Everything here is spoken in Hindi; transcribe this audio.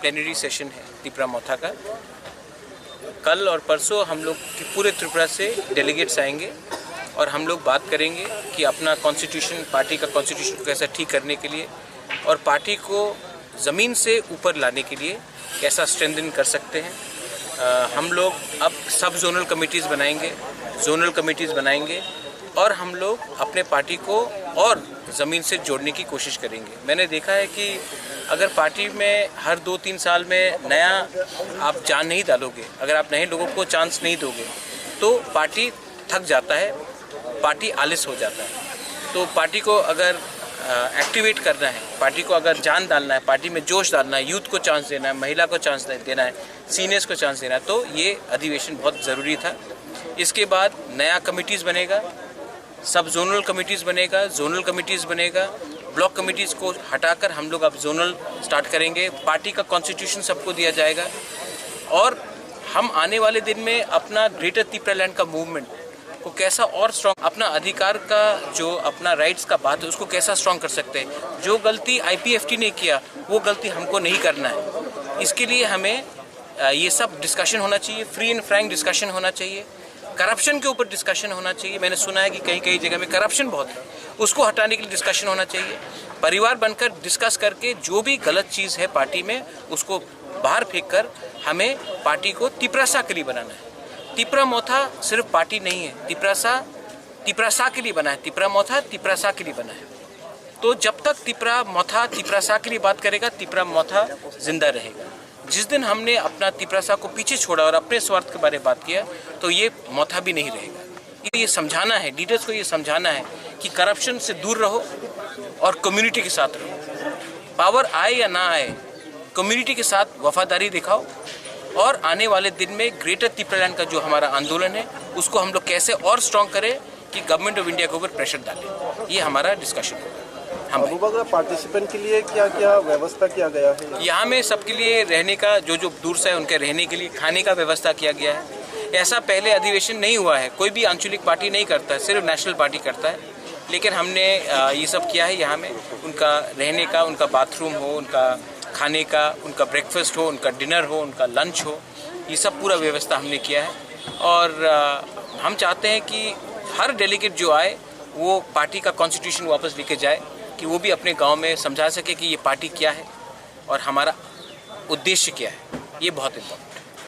प्लेनरी सेशन है त्रिपुरा मोथा का। कल और परसों हम लोग पूरे त्रिपुरा से डेलीगेट्स आएंगे और हम लोग बात करेंगे कि अपना कॉन्स्टिट्यूशन, पार्टी का कॉन्स्टिट्यूशन को कैसा ठीक करने के लिए और पार्टी को ज़मीन से ऊपर लाने के लिए कैसा स्ट्रेंथन कर सकते हैं। हम लोग अब सब जोनल कमेटीज़ बनाएंगे, जोनल कमेटीज़ बनाएंगे और हम लोग अपने पार्टी को और ज़मीन से जोड़ने की कोशिश करेंगे। मैंने देखा है कि अगर पार्टी में हर 2-3 साल में नया आप जान नहीं डालोगे, अगर आप नए लोगों को चांस नहीं दोगे तो पार्टी थक जाता है, पार्टी आलस हो जाता है। तो पार्टी को अगर एक्टिवेट करना है, पार्टी को अगर जान डालना है, पार्टी में जोश डालना है, यूथ को चांस देना है, महिला को चांस देना है, सीनियर्स को चांस देना है, तो ये अधिवेशन बहुत ज़रूरी था। इसके बाद नया कमिटीज़ बनेगा, सब जोनल कमिटीज़ बनेगा, जोनल कमिटीज़ बनेगा, ब्लॉक कमिटीज़ को हटाकर हम लोग अब जोनल स्टार्ट करेंगे। पार्टी का कॉन्स्टिट्यूशन सबको दिया जाएगा और हम आने वाले दिन में अपना ग्रेटर त्रिपुरा लैंड का मूवमेंट को कैसा और स्ट्रॉन्ग, अपना अधिकार का जो अपना राइट्स का बात है उसको कैसा स्ट्रॉन्ग कर सकते हैं। जो गलती IPFT ने किया वो गलती हमको नहीं करना है। इसके लिए हमें ये सब डिस्कशन होना चाहिए, फ्री एंड फ्रैंक डिस्कशन होना चाहिए, करप्शन के ऊपर डिस्कशन होना चाहिए। मैंने सुना है कि कहीं कहीं जगह में करप्शन बहुत है, उसको हटाने के लिए डिस्कशन होना चाहिए। परिवार बनकर डिस्कस करके जो भी गलत चीज़ है पार्टी में उसको बाहर फेंक कर हमें पार्टी को त्रिपुरा के लिए बनाना है। त्रिपुरा मोथा सिर्फ पार्टी नहीं है, त्रिपुरा के लिए बना है, त्रिपुरा मोथा त्रिपुरा के लिए बना है। तो जब तक त्रिपुरा मोथा त्रिपुरा के लिए बात करेगा, त्रिपुरा मोथा जिंदा रहेगा। जिस दिन हमने अपना त्रिपुरा को पीछे छोड़ा और अपने स्वार्थ के बारे में बात किया तो ये मोथा भी नहीं रहेगा। ये समझाना है, लीडर्स को ये समझाना है कि करप्शन से दूर रहो और कम्युनिटी के साथ रहो। पावर आए या ना आए, कम्युनिटी के साथ वफादारी दिखाओ और आने वाले दिन में ग्रेटर त्रिपुरा लैंड का जो हमारा आंदोलन है उसको हम लोग कैसे और स्ट्रॉन्ग करें कि गवर्नमेंट ऑफ इंडिया के ऊपर प्रेशर डालें। ये हमारा डिस्कशन होगा। हम पार्टिसिपेंट के लिए क्या क्या व्यवस्था किया गया है? यहाँ में सबके लिए रहने का, जो दूर से है उनके रहने के लिए खाने का व्यवस्था किया गया है। ऐसा पहले अधिवेशन नहीं हुआ है, कोई भी आंचलिक पार्टी नहीं करता है, सिर्फ नेशनल पार्टी करता है। लेकिन हमने ये सब किया है। यहाँ में उनका रहने का, उनका बाथरूम हो, उनका खाने का, उनका ब्रेकफास्ट हो, उनका डिनर हो, उनका लंच हो, ये सब पूरा व्यवस्था हमने किया है। और हम चाहते हैं कि हर डेलीगेट जो आए वो पार्टी का कॉन्स्टिट्यूशन वापस लेके जाए, कि वो भी अपने गांव में समझा सके कि ये पार्टी क्या है और हमारा उद्देश्य क्या है। ये बहुत इम्पोर्टेंट है।